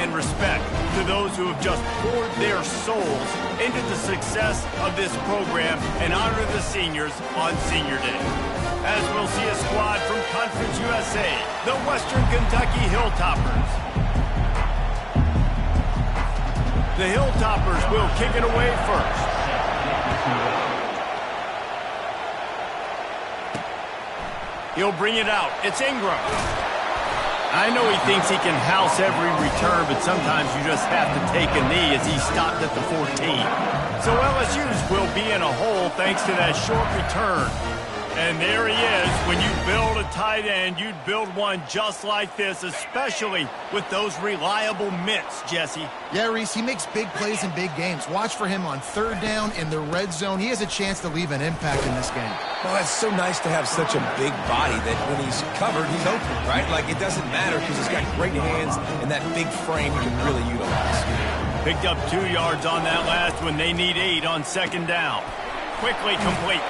and respect to those who have just poured their souls into the success of this program and honor the seniors on Senior Day. As we'll see a squad from Conference USA, the Western Kentucky Hilltoppers. The Hilltoppers will kick it away first. He'll bring it out. It's Ingram. I know he thinks he can house every return, but sometimes you just have to take a knee as he stopped at the 14. So LSU's will be in a hole thanks to that short return. And there he is. When you build a tight end, you'd build one just like this, especially with those reliable mitts, Jesse. Yeah, Reese, he makes big plays in big games. Watch for him on third down in the red zone. He has a chance to leave an impact in this game. Well, it's so nice to have such a big body that when he's covered, he's open, right? Like, it doesn't matter because he's got great hands and that big frame he can really utilize. Picked up 2 yards on that last one. They need 8 on second down. Quickly complete.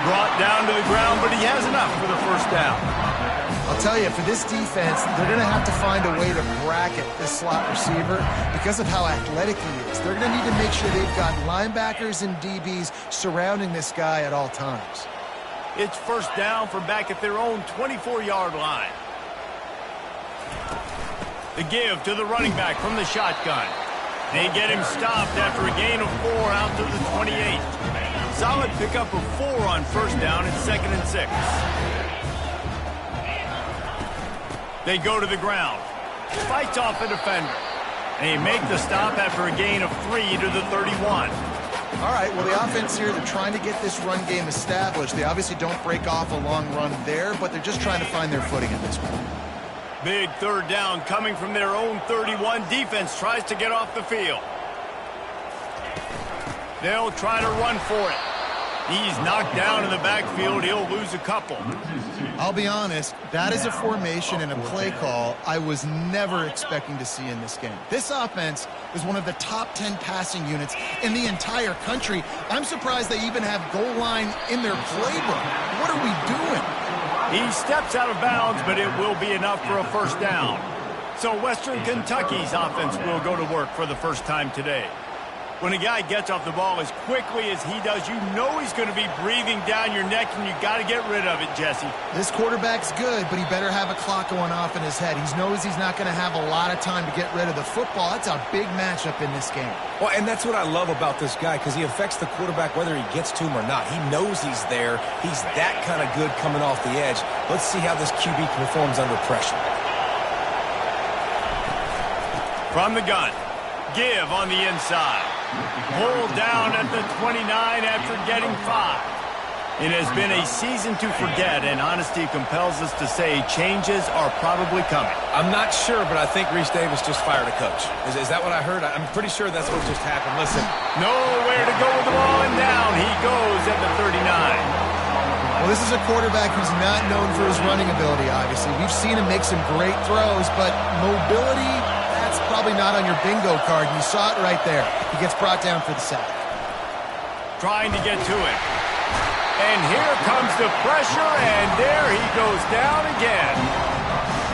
Brought down to the ground, but he has enough for the first down. I'll tell you, for this defense, they're going to have to find a way to bracket this slot receiver because of how athletic he is. They're going to need to make sure they've got linebackers and DBs surrounding this guy at all times. It's first down from back at their own 24-yard line. The give to the running back from the shotgun. They get him stopped after a gain of 4 out to the 28. Solid pickup of 4 on first down and 2nd and 6. They go to the ground. Fights off a defender. They make the stop after a gain of 3 to the 31. All right, well, the offense here, they're trying to get this run game established. They obviously don't break off a long run there, but they're just trying to find their footing at this point. Big third down coming from their own 31. Defense tries to get off the field. They'll try to run for it. He's knocked down in the backfield. He'll lose a couple. I'll be honest, that is a formation and a play call I was never expecting to see in this game. This offense is one of the top 10 passing units in the entire country. I'm surprised they even have goal line in their playbook. What are we doing? He steps out of bounds, but it will be enough for a first down. So Western Kentucky's offense will go to work for the first time today. When a guy gets off the ball as quickly as he does, you know he's going to be breathing down your neck, and you got to get rid of it, Jesse. This quarterback's good, but he better have a clock going off in his head. He knows he's not going to have a lot of time to get rid of the football. That's a big matchup in this game. Well, and that's what I love about this guy, because he affects the quarterback whether he gets to him or not. He knows he's there. He's that kind of good coming off the edge. Let's see how this QB performs under pressure. From the gun, give on the inside. Pulled down at the 29 after getting 5. It has been a season to forget, and honesty compels us to say changes are probably coming. I'm not sure, but I think Reese Davis just fired a coach. Is that what I heard? I'm pretty sure that's what just happened. Listen. Nowhere to go with the ball, and down he goes at the 39. Well, this is a quarterback who's not known for his running ability, obviously. We've seen him make some great throws, but mobility, that's probably not on your bingo card. You saw it right there. He gets brought down for the sack. Trying to get to it. And here comes the pressure, and there he goes down again.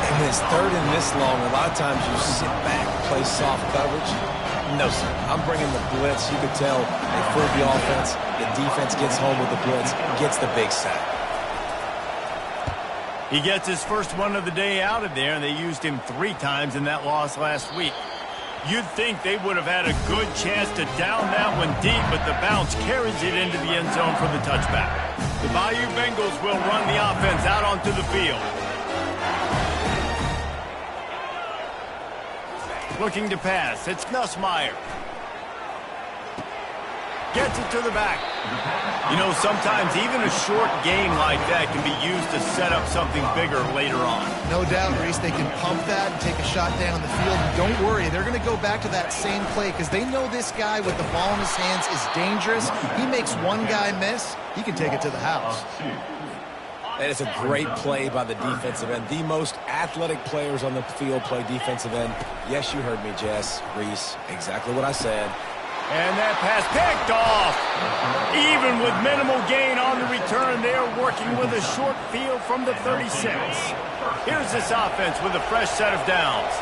And it's third and this long. A lot of times you sit back, play soft coverage. No, sir. I'm bringing the blitz. You could tell they fooled the offense. The defense gets home with the blitz, gets the big sack. He gets his first one of the day out of there, and they used him 3 times in that loss last week. You'd think they would have had a good chance to down that one deep, but the bounce carries it into the end zone for the touchback. The Bayou Bengals will run the offense out onto the field. Looking to pass. It's Nussmeier. Gets it to the back. You know, sometimes even a short game like that can be used to set up something bigger later on. No doubt, Reese, they can pump that and take a shot down the field. And don't worry, they're going to go back to that same play because they know this guy with the ball in his hands is dangerous. He makes one guy miss, he can take it to the house. That is a great play by the defensive end. The most athletic players on the field play defensive end. Yes, you heard me, Jess, Reese, exactly what I said. And that pass picked off. Even with minimal gain on the return, they're working with a short field from the 36. Here's this offense with a fresh set of downs.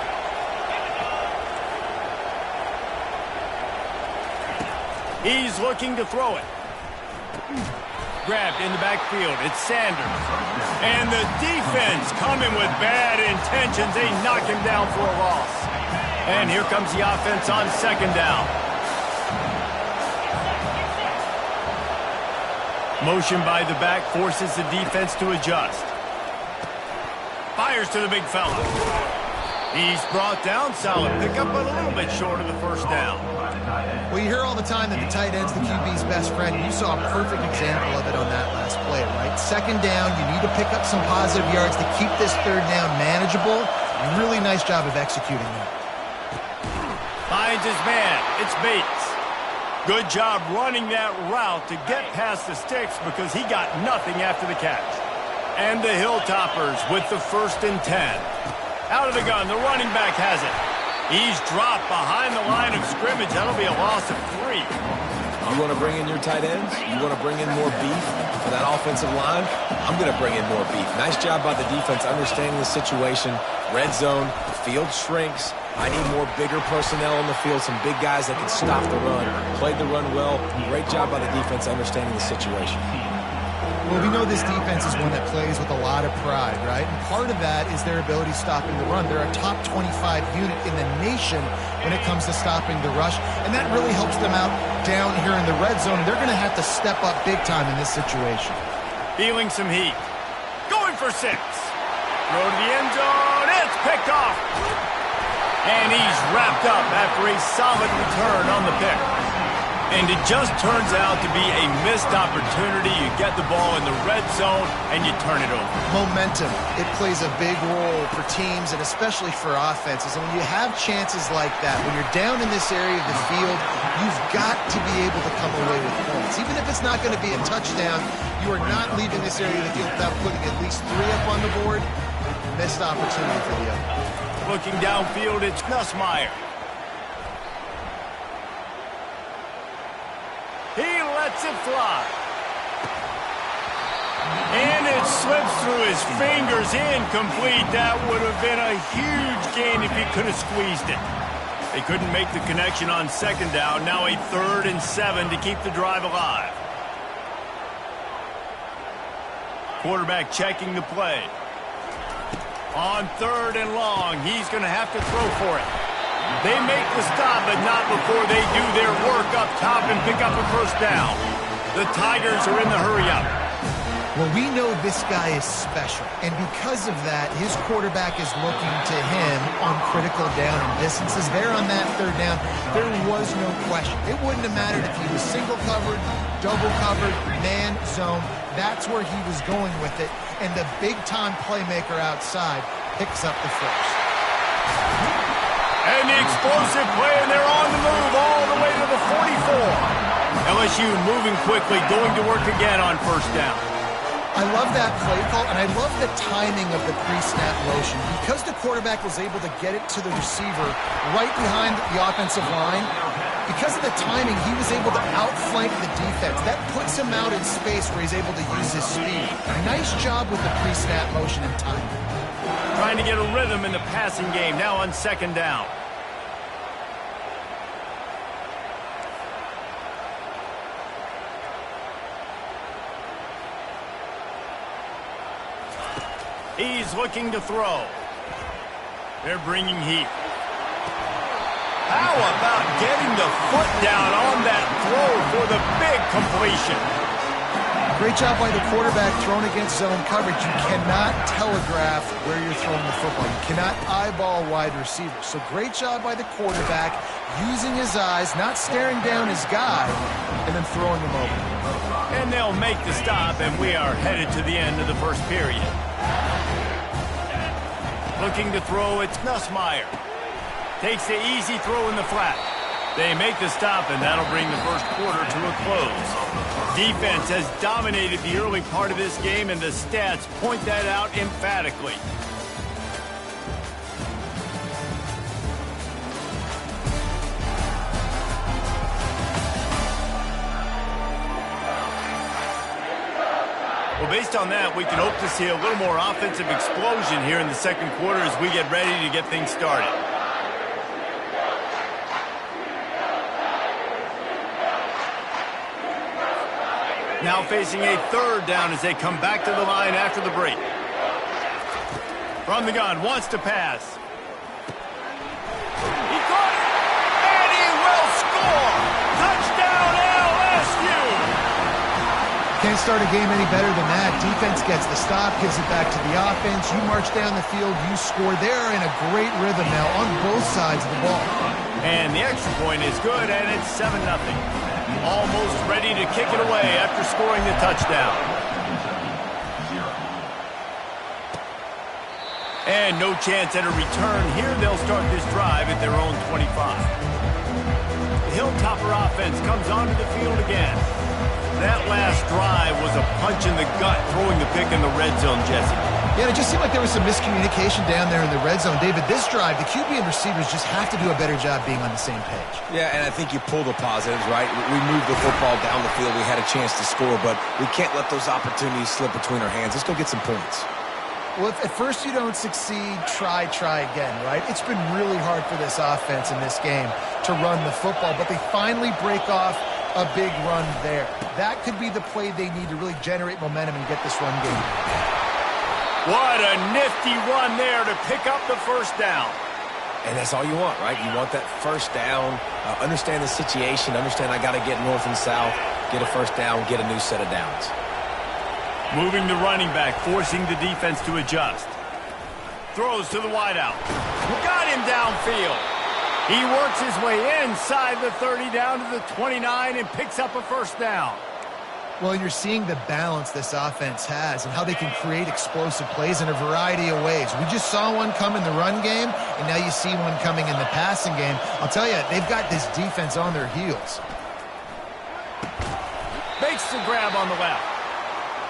He's looking to throw it. Grabbed in the backfield. It's Sanders. And the defense coming with bad intentions. They knock him down for a loss. And here comes the offense on second down. Motion by the back forces the defense to adjust. Fires to the big fella. He's brought down. Solid pickup, but a little bit short of the first down. Well, you hear all the time that the tight end's the QB's best friend. You saw a perfect example of it on that last play, right? Second down, you need to pick up some positive yards to keep this third down manageable. Really nice job of executing that. Finds his man. It's Bates. Good job running that route to get past the sticks because he got nothing after the catch. And the Hilltoppers with the 1st and 10. Out of the gun, the running back has it. He's dropped behind the line of scrimmage. That'll be a loss of 3. You want to bring in your tight ends? You want to bring in more beef for that offensive line? I'm going to bring in more beef. Nice job by the defense understanding the situation. Red zone, field shrinks. I need more bigger personnel on the field, some big guys that can stop the run. Played the run well. Great job by the defense understanding the situation. Well, we know this defense is one that plays with a lot of pride, right? And part of that is their ability stopping the run. They're a top 25 unit in the nation when it comes to stopping the rush, and that really helps them out down here in the red zone. They're going to have to step up big time in this situation. Feeling some heat. Going for 6. Throw to the end zone. It's picked off. And he's wrapped up after a solid return on the pick. And it just turns out to be a missed opportunity. You get the ball in the red zone, and you turn it over. Momentum. It plays a big role for teams and especially for offenses. And when you have chances like that, when you're down in this area of the field, you've got to be able to come away with points. Even if it's not going to be a touchdown, you are not leaving this area of the field without putting at least 3 up on the board. Missed opportunity for the other. Looking downfield, it's Nussmeier. He lets it fly. And it slips through his fingers, incomplete. That would have been a huge gain if he could have squeezed it. They couldn't make the connection on second down. Now a 3rd and 7 to keep the drive alive. Quarterback checking the play. On 3rd and long, he's going to have to throw for it. They make the stop, but not before they do their work up top and pick up a first down. The Tigers are in the hurry-up. Well, we know this guy is special, and because of that, his quarterback is looking to him on critical down and distances. There on that 3rd down, there was no question. It wouldn't have mattered if he was single covered, double covered, man, zone. That's where he was going with it, and the big-time playmaker outside picks up the first. And the explosive play, and they're on the move all the way to the 44. LSU moving quickly, going to work again on first down. I love that play call, and I love the timing of the pre-snap motion. Because the quarterback was able to get it to the receiver right behind the offensive line, because of the timing, he was able to outflank the defense. That puts him out in space where he's able to use his speed. Nice job with the pre-snap motion and timing. Trying to get a rhythm in the passing game, now on second down. He's looking to throw. They're bringing heat. How about getting the foot down on that throw for the big completion? Great job by the quarterback thrown against zone coverage. You cannot telegraph where you're throwing the football. You cannot eyeball wide receivers. So great job by the quarterback using his eyes, not staring down his guy, and then throwing him over. And they'll make the stop, and we are headed to the end of the first period. Looking to throw, it's Nussmeier. Takes the easy throw in the flat. They make the stop, and that'll bring the first quarter to a close. Defense has dominated the early part of this game, and the stats point that out emphatically. Well, based on that, we can hope to see a little more offensive explosion here in the second quarter as we get ready to get things started. Now facing a third down as they come back to the line after the break. From the gun, wants to pass. He caught it, and he will score! Touchdown, LSU! Can't start a game any better than that. Defense gets the stop, gives it back to the offense. You march down the field, you score. They're in a great rhythm now on both sides of the ball. And the extra point is good, and it's 7-0. Almost ready to kick it away after scoring the touchdown. And no chance at a return here. They'll start this drive at their own 25. The Hilltopper offense comes onto the field again. That last drive was a punch in the gut, throwing the pick in the red zone, Jesse. Yeah, it just seemed like there was some miscommunication down there in the red zone. David, this drive, the QB and receivers just have to do a better job being on the same page. Yeah, and I think you pull the positives, right? We moved the football down the field. We had a chance to score, but we can't let those opportunities slip between our hands. Let's go get some points. Well, if at first you don't succeed, try again, right? It's been really hard for this offense in this game to run the football, but they finally break off a big run there. That could be the play they need to really generate momentum and get this run game. What a nifty run there to pick up the first down. And that's all you want, right? You want that first down, understand the situation, understand I got to get north and south, get a first down, get a new set of downs. Moving the running back, forcing the defense to adjust. Throws to the wideout. Got him downfield. He works his way inside the 30 down to the 29 and picks up a first down. Well, you're seeing the balance this offense has and how they can create explosive plays in a variety of ways. We just saw one come in the run game, and now you see one coming in the passing game. I'll tell you, they've got this defense on their heels. Makes the grab on the left.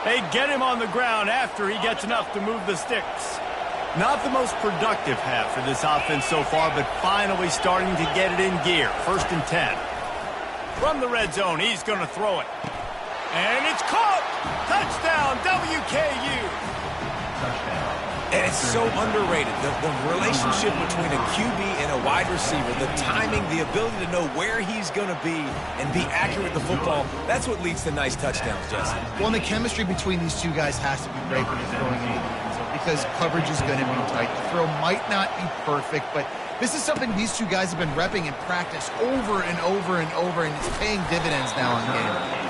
They get him on the ground after he gets enough to move the sticks. Not the most productive half for this offense so far, but finally starting to get it in gear. 1st and 10. From the red zone, he's going to throw it. And it's caught! Touchdown, WKU! And it's so underrated. The relationship between a QB and a wide receiver, the timing, the ability to know where he's going to be and be accurate with the football, that's what leads to nice touchdowns, Jesse. Well, and the chemistry between these two guys has to be great when you're throwing into the end zone because coverage is going to be tight. The throw might not be perfect, but this is something these two guys have been repping in practice over and over and over, and it's paying dividends now on game.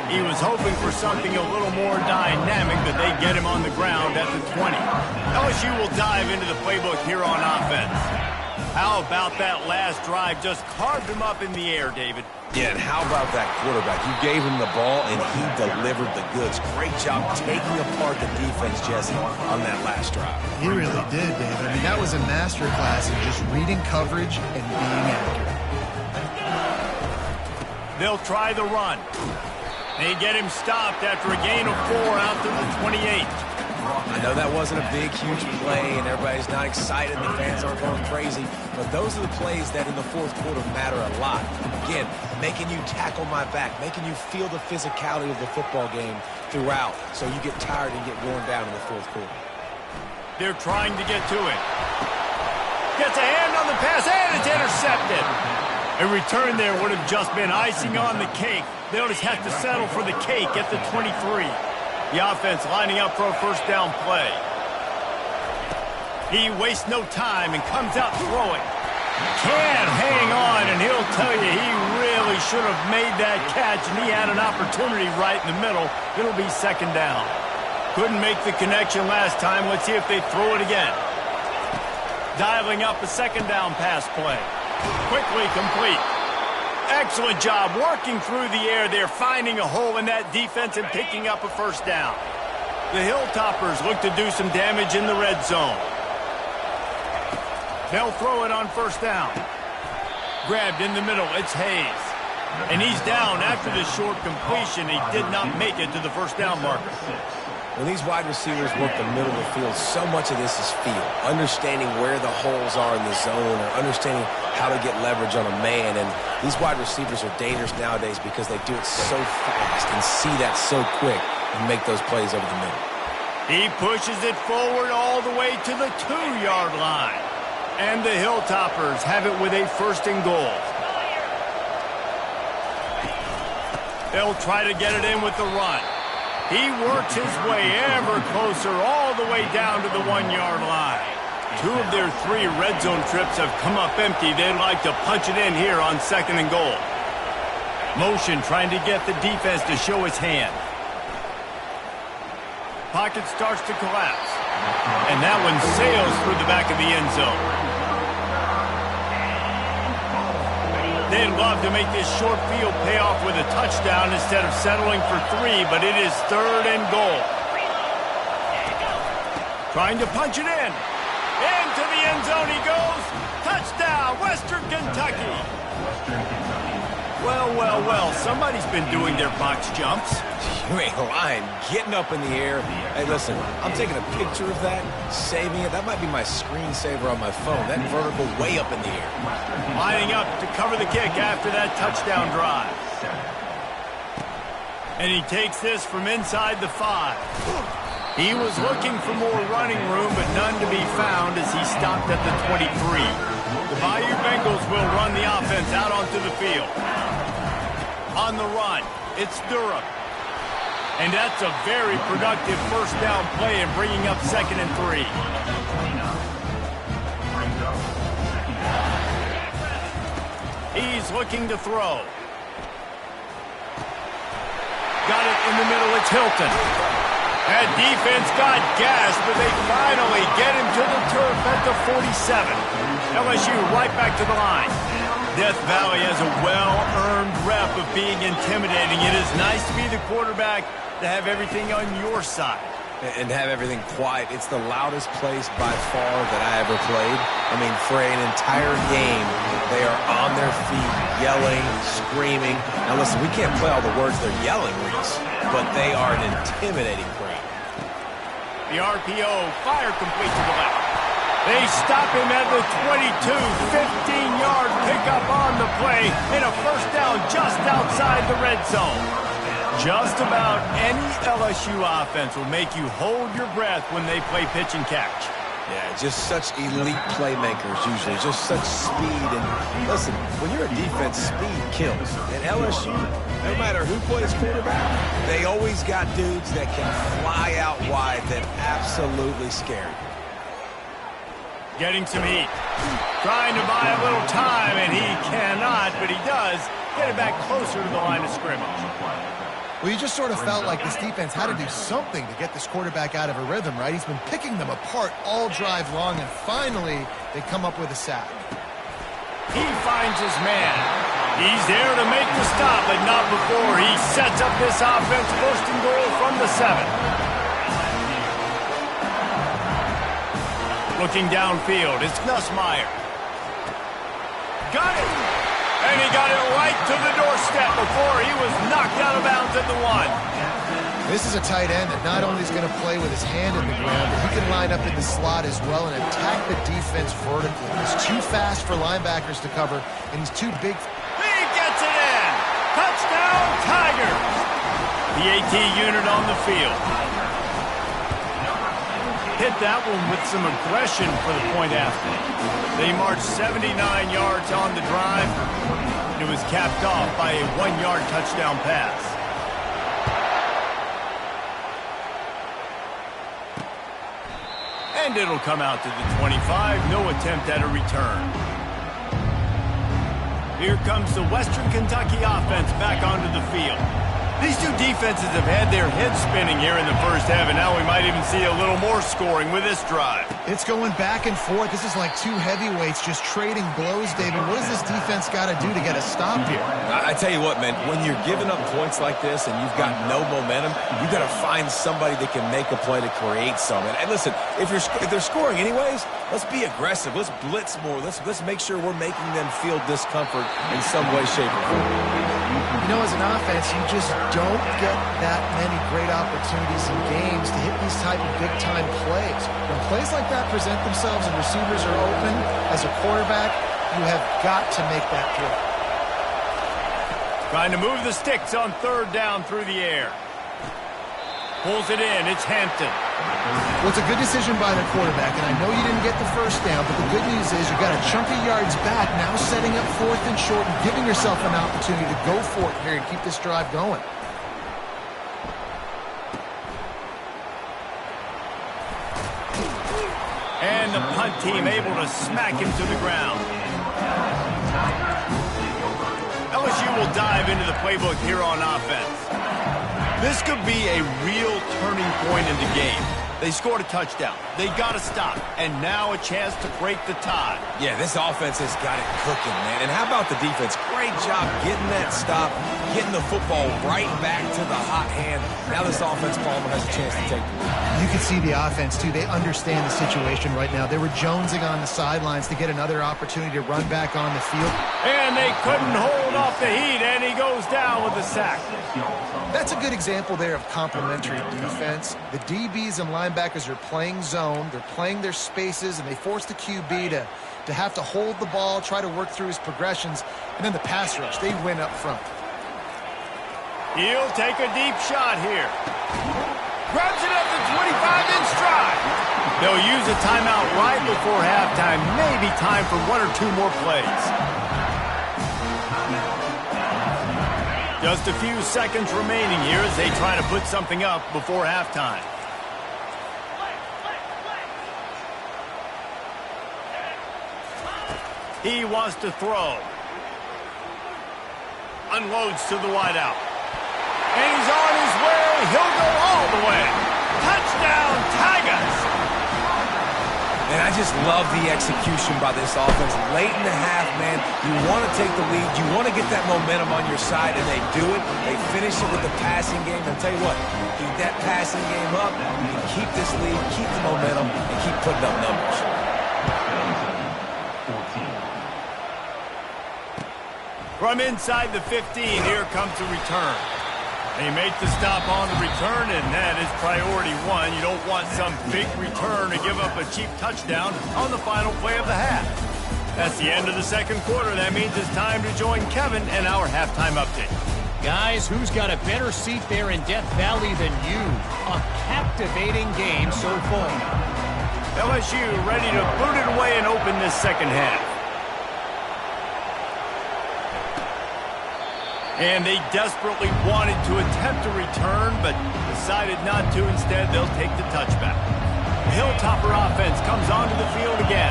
He was hoping for something a little more dynamic, but they get him on the ground at the 20. LSU will dive into the playbook here on offense. How about that last drive? Just carved him up in the air, David. Yeah, and how about that quarterback? You gave him the ball, and he delivered the goods. Great job taking apart the defense, Jesse, on that last drive. He really did, David. I mean, that was a masterclass in just reading coverage and being accurate. They'll try the run. They get him stopped after a gain of 4 out to the 28. I know that wasn't a big, huge play, and everybody's not excited. The fans aren't going crazy. But those are the plays that in the fourth quarter matter a lot. Again, making you tackle my back, making you feel the physicality of the football game throughout so you get tired and get worn down in the fourth quarter. They're trying to get to it. Gets a hand on the pass, and it's intercepted. A return there would have just been icing on the cake. They'll just have to settle for the cake at the 23. The offense lining up for a first down play. He wastes no time and comes out throwing. Can't hang on, and he'll tell you he really should have made that catch, and he had an opportunity right in the middle. It'll be 2nd down. Couldn't make the connection last time. Let's see if they throw it again. Dialing up a 2nd down pass play. Quickly complete. Excellent job working through the air there, finding a hole in that defense and picking up a first down. The Hilltoppers look to do some damage in the red zone. They'll throw it on 1st down. Grabbed in the middle, it's Hayes. And he's down after the short completion. He did not make it to the first down marker. When these wide receivers work the middle of the field, so much of this is feel. Understanding where the holes are in the zone or understanding how to get leverage on a man. And these wide receivers are dangerous nowadays because they do it so fast and see that so quick and make those plays over the middle. He pushes it forward all the way to the 2-yard line. And the Hilltoppers have it with a 1st and goal. They'll try to get it in with the run. He works his way ever closer all the way down to the 1-yard line. 2 of their 3 red zone trips have come up empty. They'd like to punch it in here on 2nd and goal. Motion trying to get the defense to show his hand. Pocket starts to collapse. And that one sails through the back of the end zone. They'd love to make this short field pay off with a touchdown instead of settling for 3, but it is 3rd and goal. Trying to punch it in. Into the end zone he goes. Touchdown, Western Kentucky. Well, well, well, somebody's been doing their box jumps. You ain't lying. Getting up in the air. Hey, listen, I'm taking a picture of that, saving it. That might be my screensaver on my phone. That vertical way up in the air. Lining up to cover the kick after that touchdown drive. And he takes this from inside the 5. He was looking for more running room, but none to be found as he stopped at the 23. The Bayou Bengals will run the offense out onto the field. On the run, it's Durham. And that's a very productive first down play and bringing up 2nd and 3. He's looking to throw. Got it in the middle, it's Hilton. That defense got gassed, but they finally get him to the turf at the 47. LSU right back to the line. Death Valley has a well-earned rep of being intimidating. It is nice to be the quarterback to have everything on your side. And have everything quiet. It's the loudest place by far that I ever played. I mean, for an entire game, they are on their feet, yelling, screaming. Now listen, we can't play all the words they're yelling, Reese, but they are an intimidating crowd. The RPO, fire complete to the left. They stop him at the 22, 15-yard pickup on the play, and a first down just outside the red zone. Just about any LSU offense will make you hold your breath when they play pitch and catch. Yeah, just such elite playmakers usually, just such speed. And listen, when you're a defense, speed kills. And LSU, no matter who plays quarterback, they always got dudes that can fly out wide that absolutely scare you. Getting some heat. Trying to buy a little time, and he cannot, but he does get it back closer to the line of scrimmage. Well, you just sort of felt like this defense had to do something to get this quarterback out of a rhythm, right? He's been picking them apart all drive long, and finally they come up with a sack. He finds his man. He's there to make the stop, but not before he sets up this offense. 1st and goal from the 7. Looking downfield, it's Nussmeier. Got it! And he got it right to the doorstep before he was knocked out of bounds at the 1. This is a tight end that not only is going to play with his hand in the ground, but he can line up in the slot as well and attack the defense vertically. He's too fast for linebackers to cover, and he's too big. He gets it in! Touchdown, Tigers! The AT unit on the field. Hit that one with some aggression for the point after. They marched 79 yards on the drive, and it was capped off by a 1-yard touchdown pass. And it'll come out to the 25. No attempt at a return. Here comes the Western Kentucky offense back onto the field. These two defenses have had their heads spinning here in the first half, and now we might even see a little more scoring with this drive. It's going back and forth. This is like two heavyweights just trading blows, David. What does this defense got to do to get a stop here? I tell you what, man, when you're giving up points like this and you've got no momentum, you've got to find somebody that can make a play to create some. And listen, if they're scoring anyways, let's be aggressive. Let's blitz more. Let's make sure we're making them feel discomfort in some way, shape, or form. You know, as an offense, you just don't get that many great opportunities in games to hit these type of big-time plays. When plays like that present themselves and receivers are open, as a quarterback, you have got to make that throw. Trying to move the sticks on 3rd down through the air. Pulls it in. It's Hampton. Well, it's a good decision by the quarterback, and I know you didn't get the first down, but the good news is you got a chunk of yards back, now setting up 4th and short and giving yourself an opportunity to go for it here and keep this drive going. And the punt team able to smack him to the ground. LSU will dive into the playbook here on offense. This could be a real turning point in the game. They scored a touchdown. They got to stop. And now a chance to break the tie. Yeah, this offense has got it cooking, man. And how about the defense? Great job getting that stop, getting the football right back to the hot hand. Now this offense, Palmer, has a chance to take the lead. You can see the offense, too. They understand the situation right now. They were jonesing on the sidelines to get another opportunity to run back on the field. And they couldn't hold off the heat, and he goes down with a sack. That's a good example there of complementary defense. The DBs and linebackers are playing zone. They're playing their spaces, and they force the QB to have to hold the ball, try to work through his progressions, and then the pass rush, they win up front. He'll take a deep shot here. Grabs it at the 25 in stride. They'll use a timeout right before halftime. Maybe time for 1 or 2 more plays. Just a few seconds remaining here as they try to put something up before halftime. He wants to throw. Unloads to the wideout. And he's on his way. He'll go all the way. Touchdown, Tigers! And I just love the execution by this offense. Late in the half, man, you want to take the lead. You want to get that momentum on your side, and they do it. They finish it with the passing game. And I'll tell you what, keep that passing game up. You can keep this lead, keep the momentum, and keep putting up numbers. From inside the 15, here comes the return. They make the stop on the return, and that is priority 1. You don't want some big return to give up a cheap touchdown on the final play of the half. That's the end of the second quarter. That means it's time to join Kevin and our halftime update. Guys, who's got a better seat there in Death Valley than you? A captivating game so far. LSU ready to boot it away and open this second half. And they desperately wanted to attempt a return, but decided not to. Instead, they'll take the touchback. The Hilltopper offense comes onto the field again.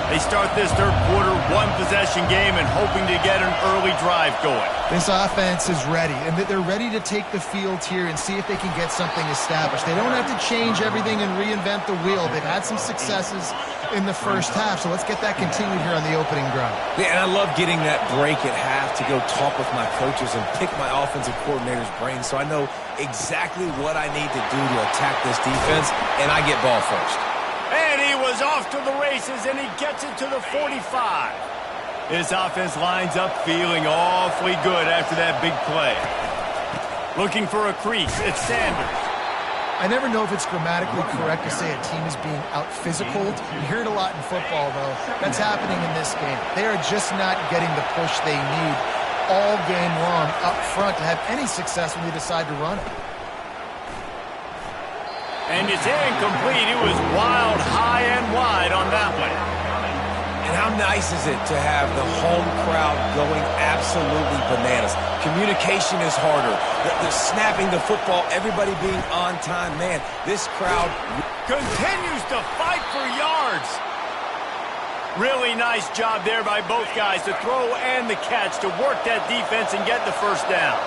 They start this third quarter one-possession game and hoping to get an early drive going. This offense is ready, and they're ready to take the field here and see if they can get something established. They don't have to change everything and reinvent the wheel. They've had some successes in the first half, so let's get that continued here on the opening drive. Yeah, and I love getting that break at half to go talk with my coaches and pick my offensive coordinator's brain so I know exactly what I need to do to attack this defense, and I get ball first. And he was off to the races, and he gets it to the 45. This offense lines up feeling awfully good after that big play. Looking for a crease, it's Sanders. I never know if it's grammatically correct to say a team is being out-physicaled. You hear it a lot in football, though. That's happening in this game. They are just not getting the push they need all game long up front to have any success when they decide to run it. And it's incomplete. It was wild, high and wide on that one. And how nice is it to have the home crowd going absolutely bananas? Communication is harder. The snapping the football, everybody being on time. Man, this crowd continues to fight for yards. Really nice job there by both guys to throw and the catch to work that defense and get the first down.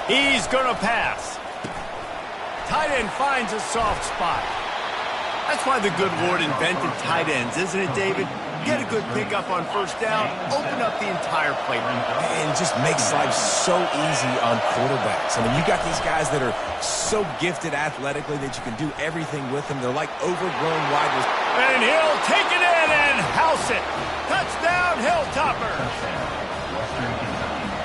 He's going to pass. Tight end finds a soft spot. That's why the good Lord invented tight ends, isn't it, David? Get a good pickup on first down, open up the entire playbook. And it just makes life so easy on quarterbacks. I mean, you got these guys that are so gifted athletically that you can do everything with them. They're like overgrown wide receivers. And he'll take it in and house it. Touchdown, Hilltopper.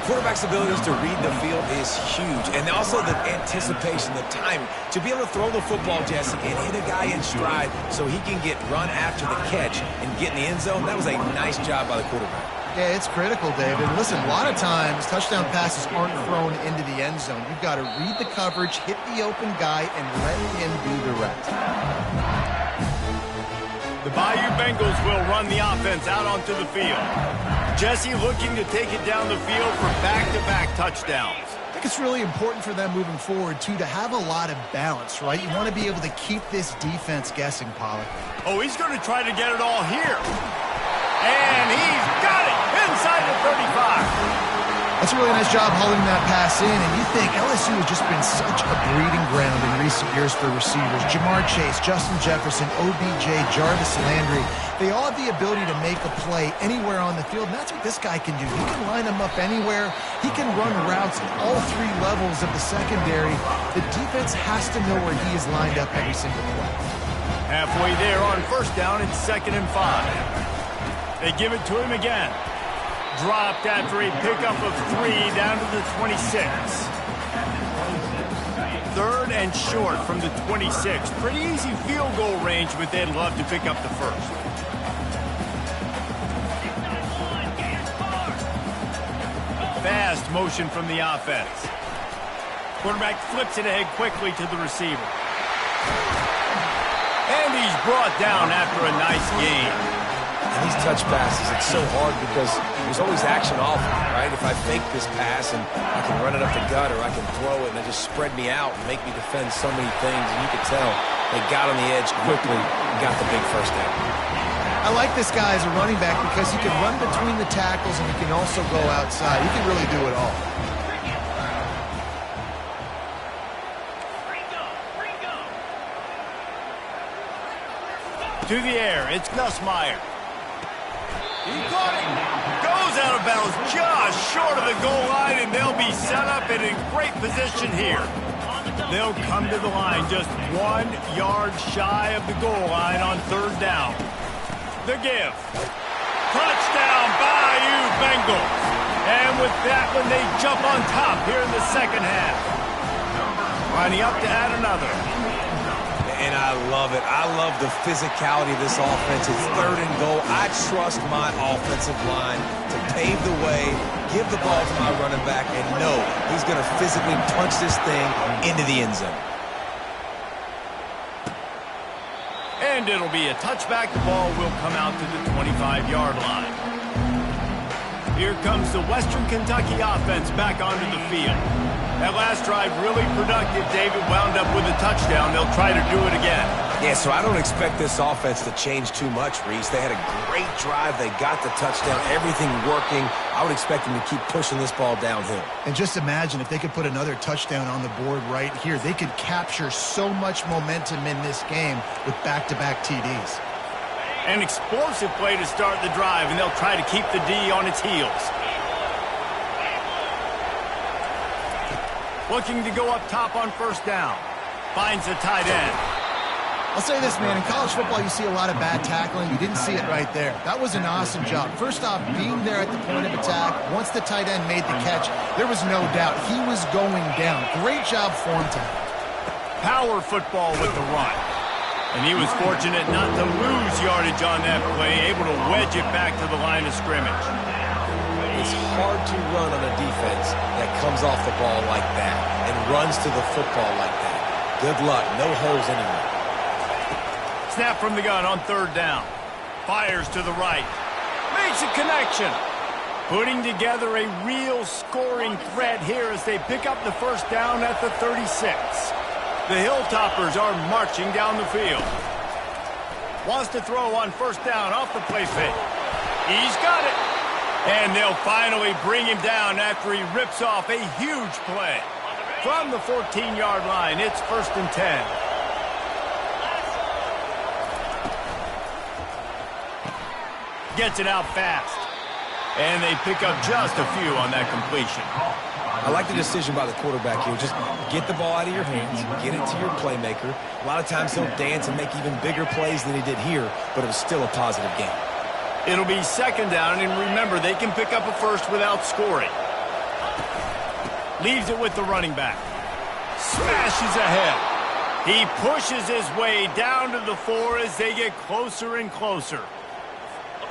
Quarterback's abilities to read the field is huge. And also the anticipation, the timing. To be able to throw the football, Jesse, and hit a guy in stride so he can get run after the catch and get in the end zone, that was a nice job by the quarterback. Yeah, it's critical, David. Listen, a lot of times touchdown passes aren't thrown into the end zone. You've got to read the coverage, hit the open guy, and let him do the rest. The Bayou Bengals will run the offense out onto the field. Jesse looking to take it down the field for back-to-back touchdowns. I think it's really important for them moving forward, too, to have a lot of balance, right? You want to be able to keep this defense guessing, Pollard. Oh, he's going to try to get it all here. And he's got it inside the 35. That's a really nice job holding that pass in, and you think LSU has just been such a breeding ground in recent years for receivers. Jamar Chase, Justin Jefferson, OBJ, Jarvis Landry, they all have the ability to make a play anywhere on the field, and that's what this guy can do. He can line them up anywhere. He can run routes at all three levels of the secondary. The defense has to know where he is lined up every single play. Halfway there on first down, it's 2nd and 5. They give it to him again. Dropped after a pickup of 3 down to the 26. 3rd and short from the 26. Pretty easy field goal range, but they'd love to pick up the first. Fast motion from the offense. Quarterback flips it ahead quickly to the receiver. And he's brought down after a nice gain. And these touch passes, it's so hard because there's always action off of it, right? If I fake this pass and I can run it up the gut or I can throw it and they just spread me out and make me defend so many things, and you can tell they got on the edge quickly and got the big first down. I like this guy as a running back because he can run between the tackles and he can also go outside. He can really do it all. To the air, it's Gus Meyer. He caught it. Goes out of bounds just short of the goal line, and they'll be set up and in great position here. They'll come to the line just 1 yard shy of the goal line on 3rd down. The give. Touchdown, Bayou Bengals. And with that one, they jump on top here in the second half. Lining up to add another. And I love it. I love the physicality of this offense. It's 3rd and goal. I trust my offensive line to pave the way, give the ball to my running back, and know he's going to physically punch this thing into the end zone. And it'll be a touchback. The ball will come out to the 25-yard line. Here comes the Western Kentucky offense back onto the field. That last drive really productive. David wound up with a touchdown. They'll try to do it again. Yeah, so I don't expect this offense to change too much, Reese. They had a great drive. They got the touchdown. Everything working. I would expect them to keep pushing this ball downhill. And just imagine if they could put another touchdown on the board right here. They could capture so much momentum in this game with back-to-back TDs. An explosive play to start the drive, and they'll try to keep the D on its heels. Looking to go up top on first down. Finds the tight end. I'll say this, man. In college football, you see a lot of bad tackling. You didn't see it right there. That was an awesome job. First off, being there at the point of attack. Once the tight end made the catch, there was no doubt he was going down. Great job for him tonight. Power football with the run. And he was fortunate not to lose yardage on that play, able to wedge it back to the line of scrimmage. It's hard to run on a defense that comes off the ball like that and runs to the football like that. Good luck. No holes anywhere. Snap from the gun on 3rd down. Fires to the right. Makes a connection. Putting together a real scoring threat here as they pick up the first down at the 36. The Hilltoppers are marching down the field. Wants to throw on first down off the play fake. He's got it. And they'll finally bring him down after he rips off a huge play. From the 14-yard line, it's 1st and 10. Gets it out fast. And they pick up just a few on that completion. I like the decision by the quarterback here. Just get the ball out of your hands, get it to your playmaker. A lot of times he'll dance and make even bigger plays than he did here, but it was still a positive game. It'll be 2nd down, and remember, they can pick up a first without scoring. Leaves it with the running back. Smashes ahead. He pushes his way down to the 4 as they get closer and closer.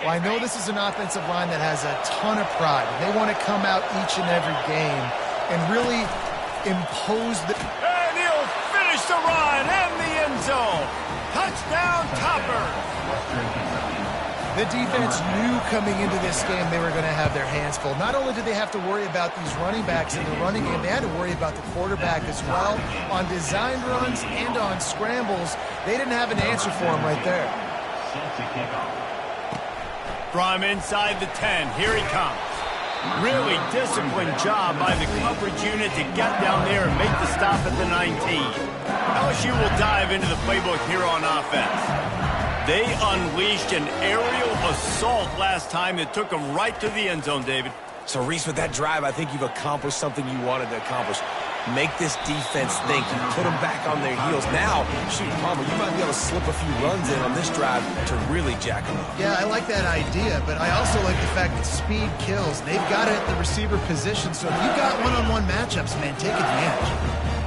Well, I know this is an offensive line that has a ton of pride. They want to come out each and every game and really impose the... And he'll finish the run and the end zone. Touchdown, Topper. The defense knew coming into this game they were going to have their hands full. Not only did they have to worry about these running backs in the running game, they had to worry about the quarterback as well. On designed runs and on scrambles, they didn't have an answer for him right there. From inside the 10, here he comes. Really disciplined job by the coverage unit to get down there and make the stop at the 19. LSU will dive into the playbook here on offense. They unleashed an aerial assault last time that took them right to the end zone, David. So, Reese, with that drive, I think you've accomplished something you wanted to accomplish. Make this defense think. You put them back on their heels. Now, shoot, Palmer, you might be able to slip a few runs in on this drive to really jack them up. Yeah, I like that idea, but I also like the fact that speed kills. They've got it at the receiver position, so if you've got one-on-one matchups, man, take advantage.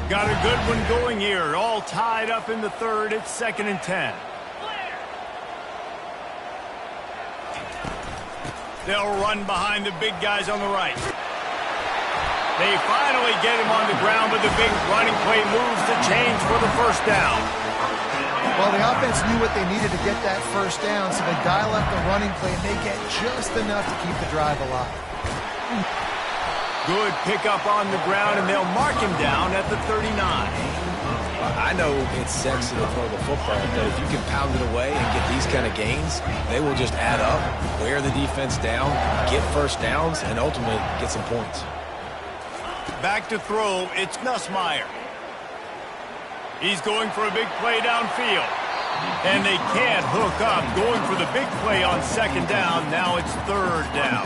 Got a good one going here. All tied up in the third. It's 2nd and 10. They'll run behind the big guys on the right. They finally get him on the ground, but the big running play moves the chains for the first down. Well, the offense knew what they needed to get that first down, so they dial up the running play, and they get just enough to keep the drive alive. Good pickup on the ground, and they'll mark him down at the 39. I know it's sexy to throw the football, but if you can pound it away and get these kind of gains, they will just add up, wear the defense down, get first downs, and ultimately get some points. Back to throw, it's Nussmeier. He's going for a big play downfield. And they can't hook up. Going for the big play on 2nd down. Now it's 3rd down.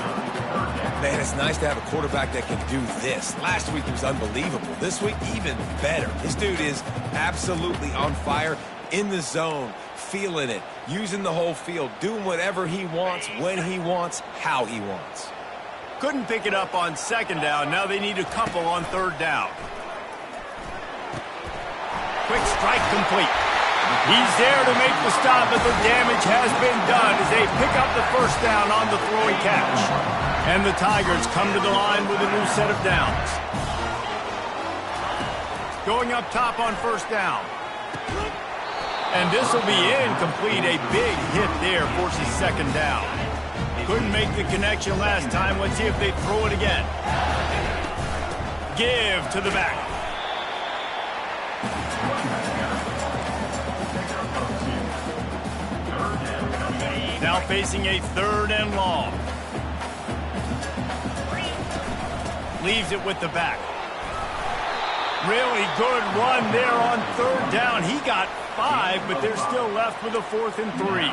Man, it's nice to have a quarterback that can do this. Last week he was unbelievable. This week, even better. This dude is absolutely on fire, in the zone, feeling it, using the whole field, doing whatever he wants, when he wants, how he wants. Couldn't pick it up on 2nd down. Now they need a couple on 3rd down. Quick strike complete. He's there to make the stop, but the damage has been done as they pick up the first down on the throwing catch. And the Tigers come to the line with a new set of downs. Going up top on 1st down. And this will be incomplete. A big hit there forces 2nd down. Couldn't make the connection last time. Let's see if they throw it again. Give to the back. Now facing a 3rd and long. Leaves it with the back. Really good run there on 3rd down. He got 5, but they're still left with a 4th and 3.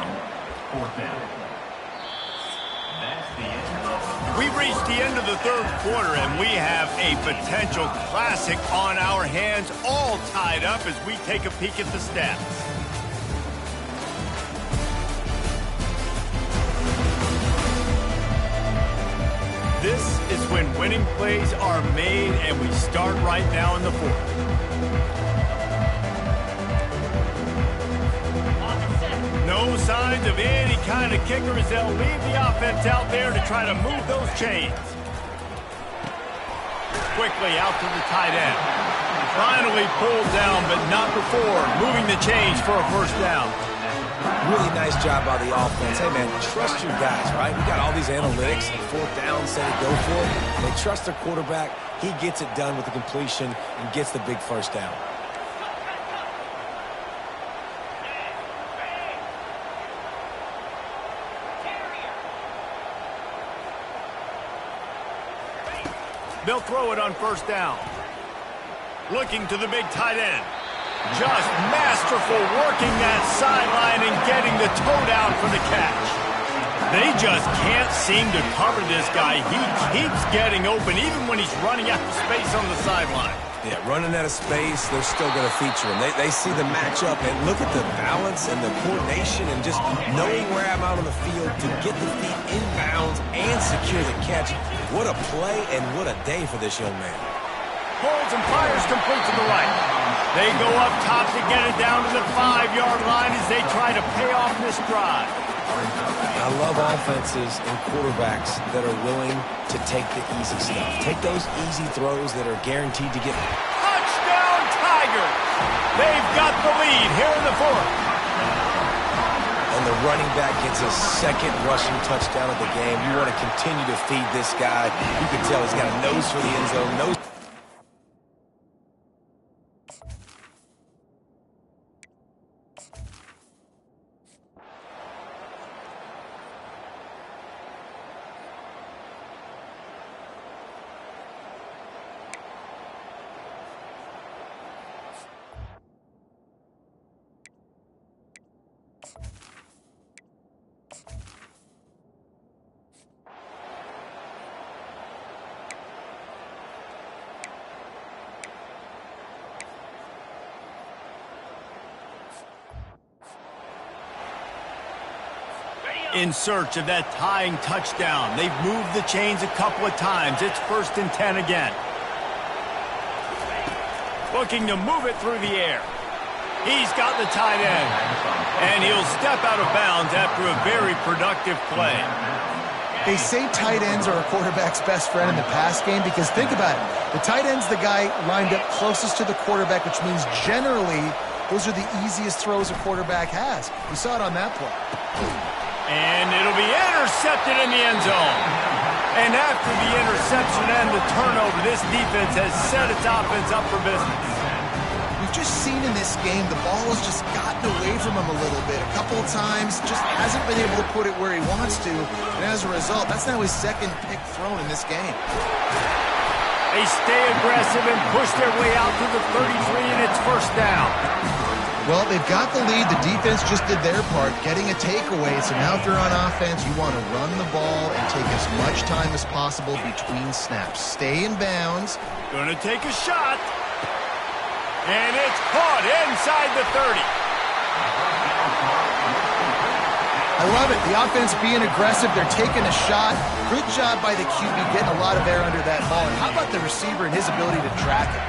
We've reached the end of the 3rd quarter, and we have a potential classic on our hands, all tied up as we take a peek at the stats. This is when winning plays are made, and we start right now in the 4th. No signs of any kind of kicker as they'll leave the offense out there to try to move those chains. Quickly out to the tight end. Finally pulled down, but not before moving the chains for a first down. Really nice job by the offense. Hey, man, trust your guys, right? We got all these analytics, 4th down, set it, go for it. They trust their quarterback. He gets it done with the completion and gets the big first down. They'll throw it on 1st down. Looking to the big tight end. Just masterful working that sideline and getting the toe down for the catch. They just can't seem to cover this guy. He keeps getting open even when he's running out of space on the sideline. Yeah, running out of space, they're still going to feature him. They see the matchup, and look at the balance and the coordination and just knowing where I'm out on the field to get the feet inbounds and secure the catch. What a play and what a day for this young man. Holds and fires complete to the right. They go up top to get it down to the 5-yard line as they try to pay off this drive. I love offenses and quarterbacks that are willing to take the easy stuff. Take those easy throws that are guaranteed to get... Touchdown, Tigers! They've got the lead here in the fourth. And the running back gets his second rushing touchdown of the game. You want to continue to feed this guy. You can tell he's got a nose for the end zone. Nose. In search of that tying touchdown. They've moved the chains a couple of times. It's 1st and 10 again. Looking to move it through the air. He's got the tight end. And he'll step out of bounds after a very productive play. They say tight ends are a quarterback's best friend in the pass game because think about it. The tight end's the guy lined up closest to the quarterback, which means generally those are the easiest throws a quarterback has. We saw it on that play. And it'll be intercepted in the end zone. And after the interception and the turnover, this defense has set its offense up for business. We've just seen in this game the ball has just gotten away from him a little bit. A couple of times, just hasn't been able to put it where he wants to. And as a result, that's now his second pick thrown in this game. They stay aggressive and push their way out to the 33, and it's 1st down. Well, they've got the lead. The defense just did their part, getting a takeaway. So now if you're on offense, you want to run the ball and take as much time as possible between snaps. Stay in bounds. Going to take a shot. And it's caught inside the 30. I love it. The offense being aggressive. They're taking a shot. Good job by the QB getting a lot of air under that ball. And how about the receiver and his ability to track it?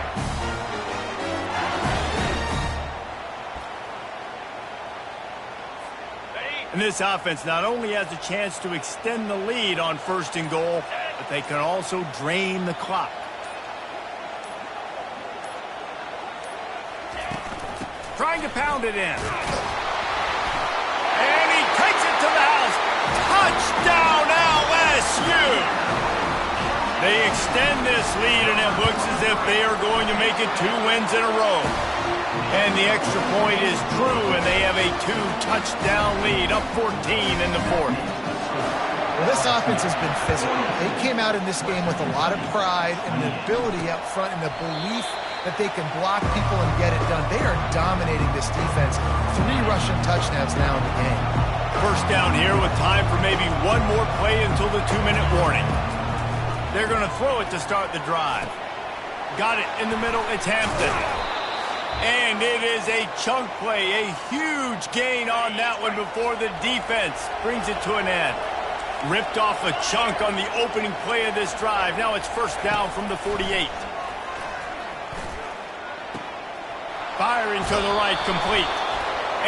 And this offense not only has a chance to extend the lead on 1st and goal, but they can also drain the clock. Trying to pound it in. And he takes it to the house. Touchdown, LSU! They extend this lead, and it looks as if they are going to make it 2 wins in a row. And the extra point is true, and they have a 2-touchdown lead, up 14 in the fourth. Well, this offense has been physical. They came out in this game with a lot of pride and the ability up front and the belief that they can block people and get it done. They are dominating this defense. 3 rushing touchdowns now in the game. 1st down here with time for maybe one more play until the 2-minute warning. They're going to throw it to start the drive. Got it in the middle. It's Hampton. And it is a chunk play, a huge gain on that one before the defense brings it to an end. Ripped off a chunk on the opening play of this drive. Now it's 1st down from the 48. Firing to the right, complete.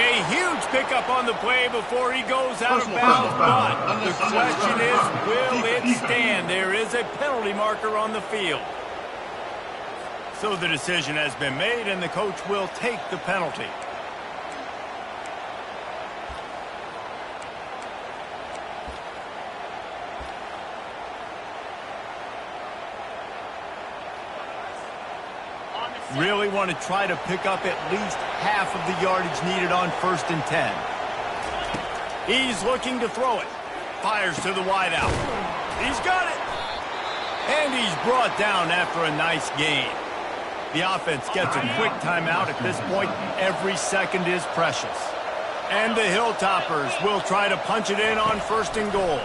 A huge pickup on the play before he goes out of bounds. But the question is, will it stand? There is a penalty marker on the field. So the decision has been made, and the coach will take the penalty. Really want to try to pick up at least half of the yardage needed on 1st and 10. He's looking to throw it. Fires to the wideout. He's got it. And he's brought down after a nice gain. The offense gets a quick timeout. At this point, every second is precious. And the Hilltoppers will try to punch it in on 1st and goal.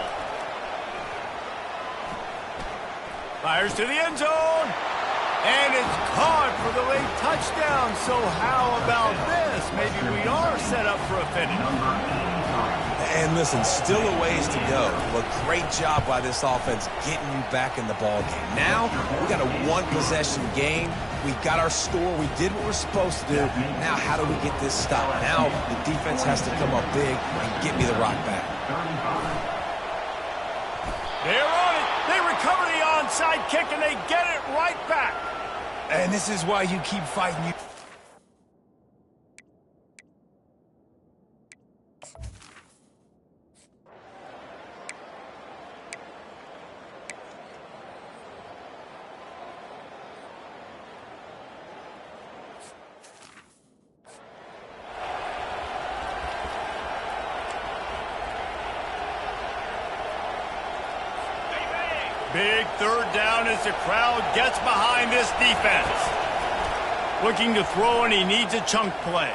Fires to the end zone. And it's caught for the late touchdown. So how about this? Maybe we are set up for a finish. And listen, still a ways to go, but great job by this offense getting you back in the ball game. Now, we got a 1-possession game. We got our score. We did what we're supposed to do. Now, how do we get this stopped? Now, the defense has to come up big and get me the rock back. kick, and they get it right back. And this is why you keep fighting. Big third down as the crowd gets behind this defense. Looking to throw, and he needs a chunk play.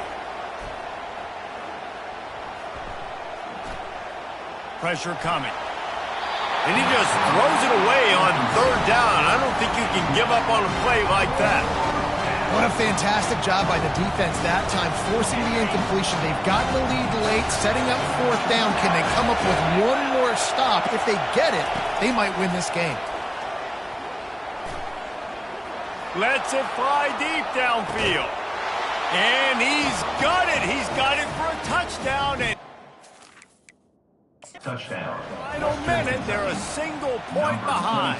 Pressure coming. And he just throws it away on third down. I don't think you can give up on a play like that. What a fantastic job by the defense that time, forcing the incompletion. They've gotten the lead late, setting up fourth down. Can they come up with one more stop? If they get it, they might win this game. Lets it fly deep downfield. And he's got it. He's got it for a touchdown. And touchdown. Final minute, they're a single point behind.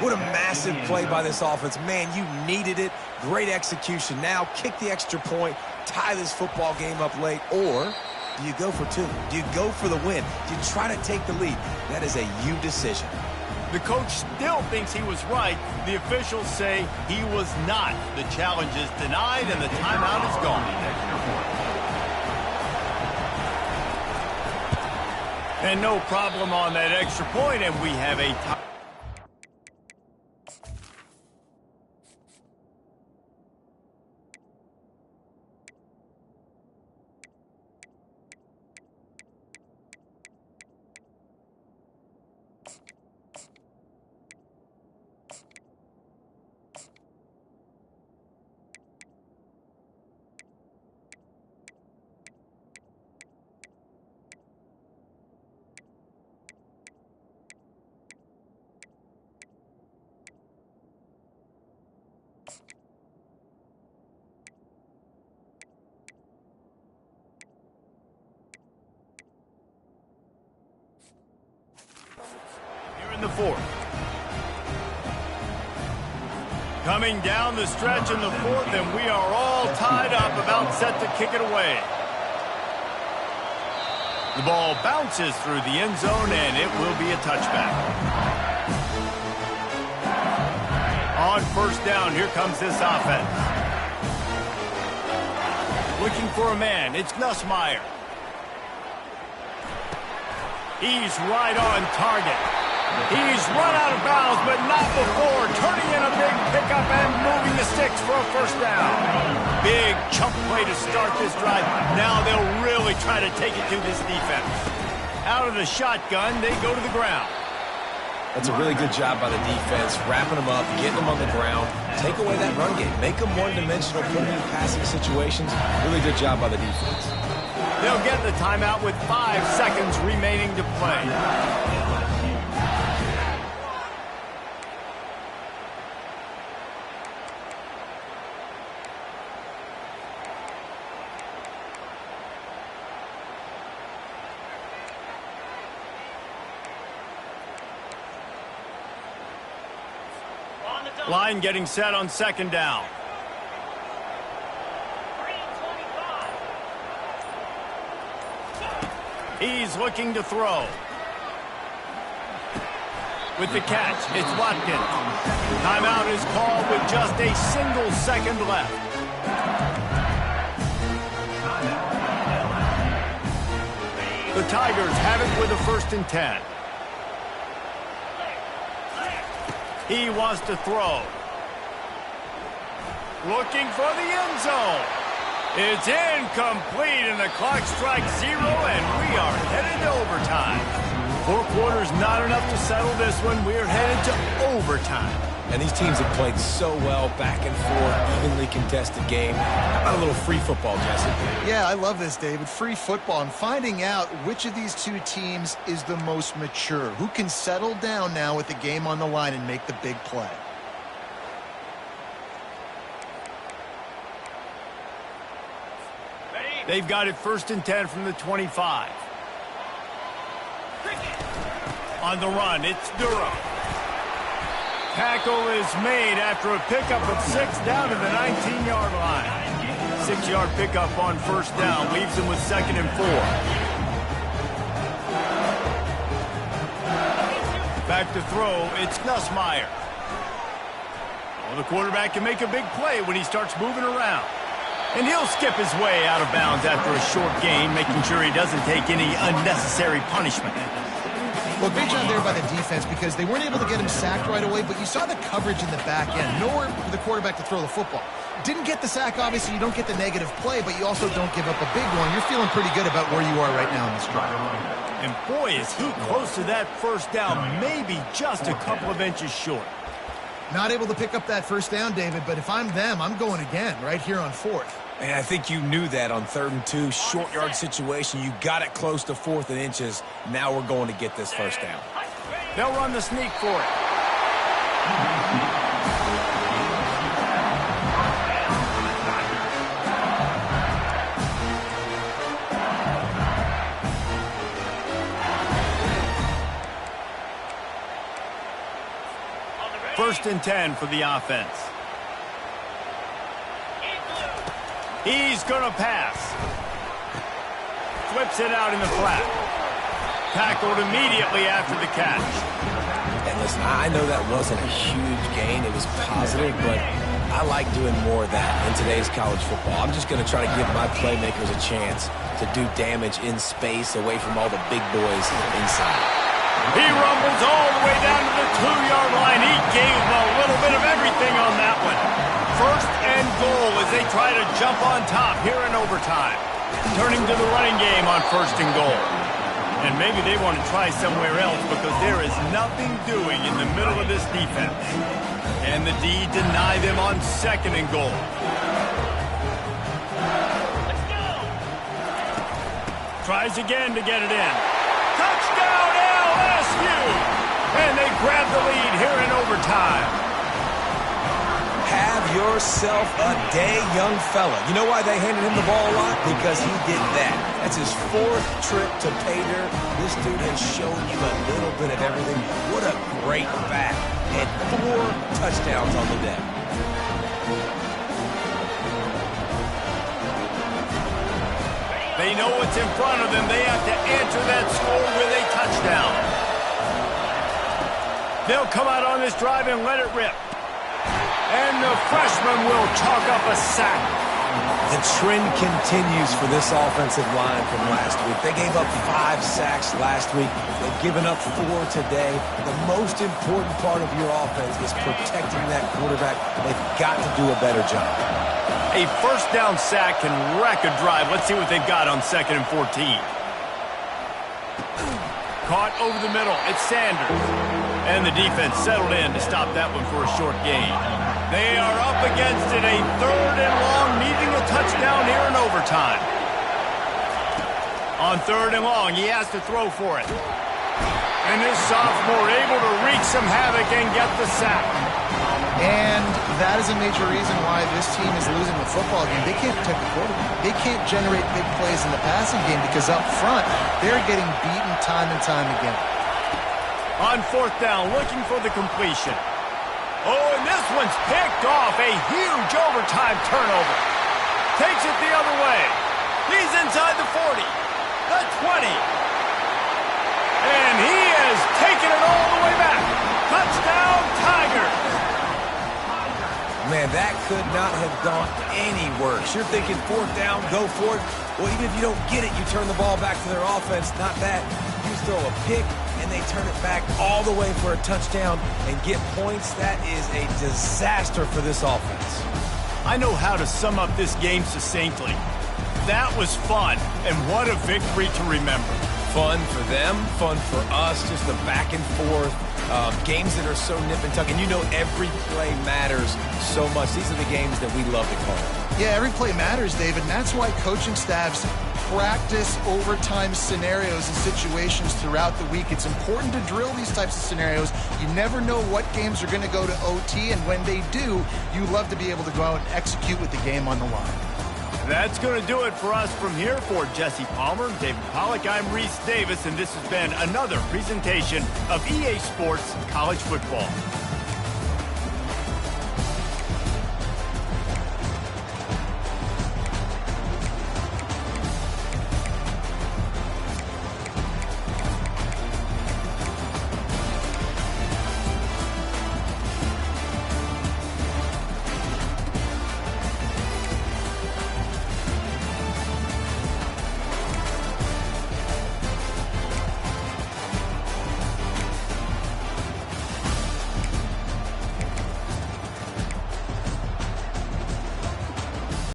What a massive play by this offense. Man, you needed it. Great execution. Now kick the extra point, tie this football game up late, or do you go for two? Do you go for the win? Do you try to take the lead? That is a you decision. The coach still thinks he was right. The officials say he was not. The challenge is denied, and the timeout is gone. And no problem on that extra point, and we have a tie. The fourth. Coming down the stretch in the fourth, and we are all tied up, about set to kick it away. The ball bounces through the end zone, and it will be a touchback. On first down, here comes this offense. Looking for a man, it's Nussmeier. He's right on target. He's run out of bounds, but not before. Turning in a big pickup and moving the sticks for a first down. Big chunk play to start this drive. Now they'll really try to take it to this defense. Out of the shotgun, they go to the ground. That's a really good job by the defense, wrapping them up, getting them on the ground. Take away that run game. Make them one-dimensional, put them in passing situations. Really good job by the defense. They'll get the timeout with 5 seconds remaining to play. Line getting set on second down. He's looking to throw. With the catch, it's Watkins. Timeout is called with just a single second left. The Tigers have it with a 1st and 10. He wants to throw. Looking for the end zone. It's incomplete, and the clock strikes 0, and we are headed to overtime. 4 quarters not enough to settle this one. We're headed to overtime. And these teams have played so well, back and forth, evenly contested game. How about a little free football, Jesse? Yeah, I love this, David. Free football, and finding out which of these two teams is the most mature, who can settle down now with the game on the line and make the big play. They've got it 1st and 10 from the 25. On the run, it's Durham. Tackle is made after a pickup of 6 down to the 19-yard line. 6-yard pickup on first down leaves them with 2nd and 4. Back to throw, it's Nussmeier. Well, the quarterback can make a big play when he starts moving around. And he'll skip his way out of bounds after a short gain, making sure he doesn't take any unnecessary punishment. Well, great job there by the defense because they weren't able to get him sacked right away, but you saw the coverage in the back end. Nowhere for the quarterback to throw the football. Didn't get the sack, obviously. You don't get the negative play, but you also don't give up a big one. You're feeling pretty good about where you are right now in this drive. And boy, is he close to that first down, maybe just a couple of inches short. Not able to pick up that first down, David, but if I'm them, I'm going again right here on 4th. And I think you knew that on 3rd and 2, short yard situation. You got it close to 4th and inches. Now we're going to get this first down. They'll run the sneak for it. First and 10 for the offense. He's going to pass. Flips it out in the flat. Tackled immediately after the catch. And listen, I know that wasn't a huge gain. It was positive, but I like doing more of that in today's college football. I'm just going to try to give my playmakers a chance to do damage in space away from all the big boys inside. He rumbles all the way down to the 2-yard line. He gave a little bit of everything on that one. First and goal as they try to jump on top here in overtime. Turning to the running game on first and goal. And maybe they want to try somewhere else because there is nothing doing in the middle of this defense. And the D deny them on 2nd and goal. Let's go. Tries again to get it in. Touchdown LSU! And they grab the lead here in overtime. Have yourself a day, young fella. You know why they handed him the ball a lot? Because he did that. That's his 4th trip to pay dirt. This dude has shown you a little bit of everything. What a great back. And 4 touchdowns on the day. They know what's in front of them. They have to answer that score with a touchdown. They'll come out on this drive and let it rip. And the freshman will chalk up a sack. The trend continues for this offensive line from last week. They gave up 5 sacks last week. They've given up 4 today. The most important part of your offense is protecting that quarterback. They've got to do a better job. A first down sack can wreck a drive. Let's see what they've got on 2nd and 14. Caught over the middle. It's Sanders. And the defense settled in to stop that one for a short gain. They are up against it, a 3rd and long, needing a touchdown here in overtime. On 3rd and long, he has to throw for it. And this sophomore able to wreak some havoc and get the sack. And that is a major reason why this team is losing the football game. They can't protect the quarterback. They can't generate big plays in the passing game because up front, they're getting beaten time and time again. On 4th down, looking for the completion. Oh, and this one's picked off. A huge overtime turnover. Takes it the other way. He's inside the 40, the 20. And he has taken it all the way back. Touchdown, Tigers. Man, that could not have gone any worse. You're thinking 4th down, go for it. Well, even if you don't get it, you turn the ball back to their offense. Not that. You throw a pick, and they turn it back all the way for a touchdown and get points. That is a disaster for this offense. I know how to sum up this game succinctly. That was fun, and what a victory to remember. Fun for them, fun for us, just the back and forth. Games that are so nip and tuck, and you know every play matters so much. These are the games that we love to call. Yeah, every play matters, David, and that's why coaching staffs practice overtime scenarios and situations throughout the week. It's important to drill these types of scenarios. You never know what games are going to go to OT, and when they do, you love to be able to go out and execute with the game on the line. That's going to do it for us from here. For Jesse Palmer, David Pollack, I'm Reese Davis, and this has been another presentation of EA Sports College Football.